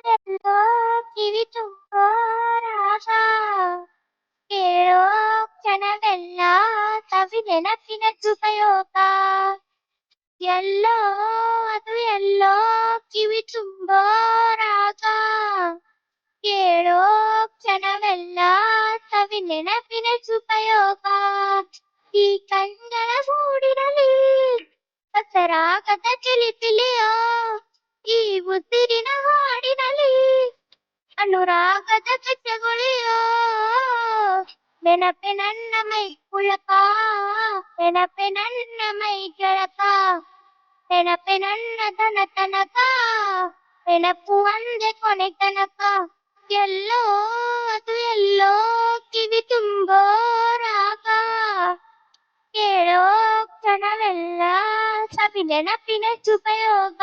ಎಲ್ಲೋ ಕಿವಿ ತುಂಬೋ ರಾಗ ಕೇಳೋ ಕ್ಷಣವೆಲ್ಲ ಸವಿ ನೆನಪಿನ ಉಪಯೋಗ ಎಲ್ಲೋ ಅದು ಎಲ್ಲೋ ಕಿವಿ ತುಂಬೋ ರಾಗ ಕೇಳೋ ಕ್ಷಣವೆಲ್ಲ ಸವಿ ನೆನಪಿನ ಉಪಯೋಗ ಈ ಕಣ್ಗಳ ಗೂಡಿನಲ್ಲಿ ದಸರಾಗದ ಚಿಲಿಪಿಲಿಯೋ ಈ ಉಸಿರಿನ ಹಾಡಿನಲ್ಲಿ ಅನುರಾಗದ ಕಚ್ಚಗುಳಿಯೋ ನೆನಪೆ ನನ್ನ ಮೈ ಪುಳಕ ನೆನಪೆ ನನ್ನ ಮೈ ಕೆಳಕ ನೆನಪೆ ನನ್ನ ತನ ತನಕ ನೆನಪು ಒಂದೇ ಕೊನೆ ತನಕ ಎಲ್ಲೋ ಅದು ಎಲ್ಲೋ ಕಿವಿ ತುಂಬೋ ರಾಗ ಕೇಳೋ ಕ್ಷಣವೆಲ್ಲ ಸವಿ ನೆನಪಿನ ಉಪಯೋಗ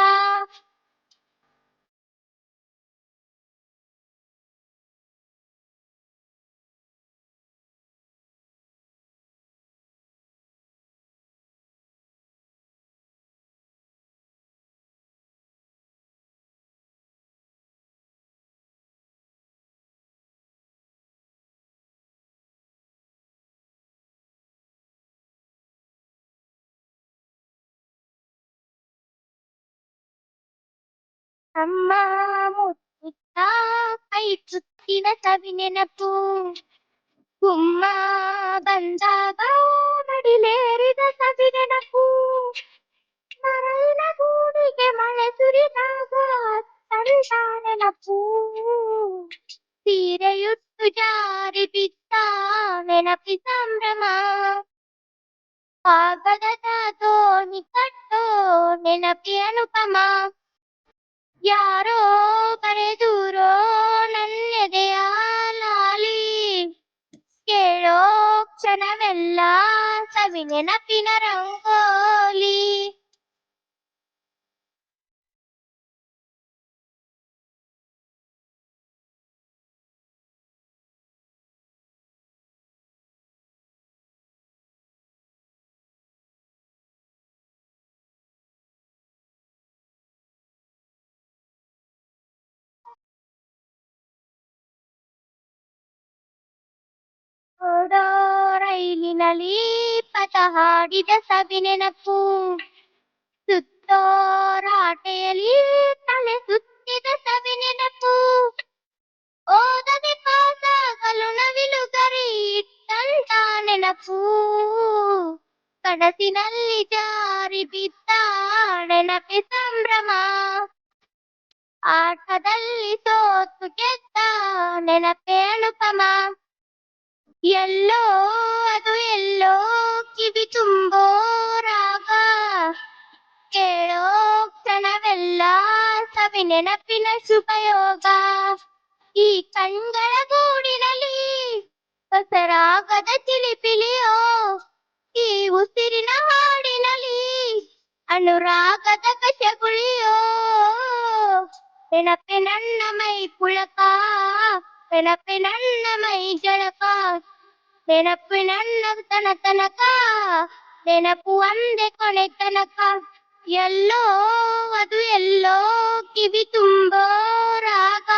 ಅಮ್ಮ ಮುತ್ತಿಟ್ಟ ಕೈ ತುತ್ತಿನ ಸವಿ ನೆನಪು ಗುಮ್ಮ ಬಂದಾಗ ಮಡಿಲೇರಿದ ಸವಿ ನೆನಪು ಮರಳಿನ ಗೂಡಿಗೆ ಮಳೆ ಸುರಿದಾಗ ತಣಿದ ನೆನಪು ಸೀರೆಯುಟ್ಟು ಜಾರಿ ಬಿದ್ದ ನೆನಪಿ ಸಂಭ್ರಮ ಕಾಗದದ ದೋಣಿ ಕಟ್ಟೋ ನೆನಪಿ ಅನುಪಮ ಯಾರೋ ಬರೆದೂರೋ ನನ್ನೆದೆಯ ಲಾಲಿ ಕೇಳೋ ಕ್ಷಣವೆಲ್ಲ ಸವಿ ನೆನಪಿನ ರಂಗೋಲಿ ಓಡೋ ರೈಲಿನಲ್ಲಿ ಪಥ ಹಾಡಿದ ಸವಿ ನೆನಪು ಸುತ್ತೋ ರಾಟೆಯಲ್ಲಿ ತಲೆ ಸುತ್ತಿದ ಸವಿ ನೆನಪು ಓದದೆ ಪಾಸಾಗಲು ನವಿಲುಗರಿ ಇಟ್ಟಂತ ನೆನಪು ಕನಸಿನಲ್ಲಿ ಜಾರಿ ಬಿದ್ದ ನೆನಪಿ ಸಂಭ್ರಮ ಆಟದಲ್ಲಿ ಸೋತು ಗೆದ್ದ ನೆನಪೆ ಅನುಪಮ ಎಲ್ಲೋ ಅದು ಎಲ್ಲೋ ಕಿವಿ ತುಂಬೋ ರಾಗ ಕೇಳೋ ಕ್ಷಣವೆಲ್ಲ ಸವಿ ನೆನಪಿನ ಉಪಯೋಗ ಈ ಕಣ್ಗಳ ಗೂಡಿನಲ್ಲಿ ಹೊಸರಾಗದ ಚಿಲಿಪಿಲಿಯೋ ಈ ಉಸಿರಿನ ಹಾಡಿನಲ್ಲಿ ಅನುರಾಗದ ಕಚಗುಳಿಯೋ ನೆನಪೆ ನನ್ನ ಮೈ ಪುಳಕ ನೆನಪೆ ನನ್ನ ಮೈ ಜಳಕ ನೆನಪು ನನ್ನ ತನ ತನಕ ನೆನಪು ಒಂದೇ ಕೊನೆ ತನಕ ಎಲ್ಲೋ ಅದು ಎಲ್ಲೋ ಕಿವಿ ತುಂಬೋ ರಾಗ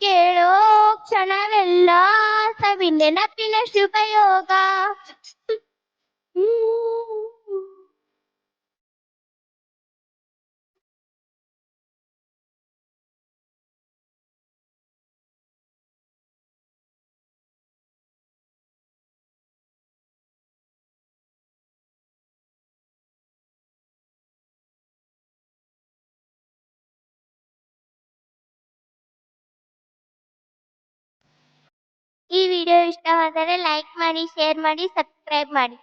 ಕೇಳೋ ಕ್ಷಣವೆಲ್ಲ ಸವಿ ನೆನಪಿನ ಉಪಯೋಗ ಈ ವಿಡಿಯೋ ಇಷ್ಟವಾದರೆ ಲೈಕ್ ಮಾಡಿ, ಶೇರ್ ಮಾಡಿ, ಸಬ್ಸ್ಕ್ರೈಬ್ ಮಾಡಿ.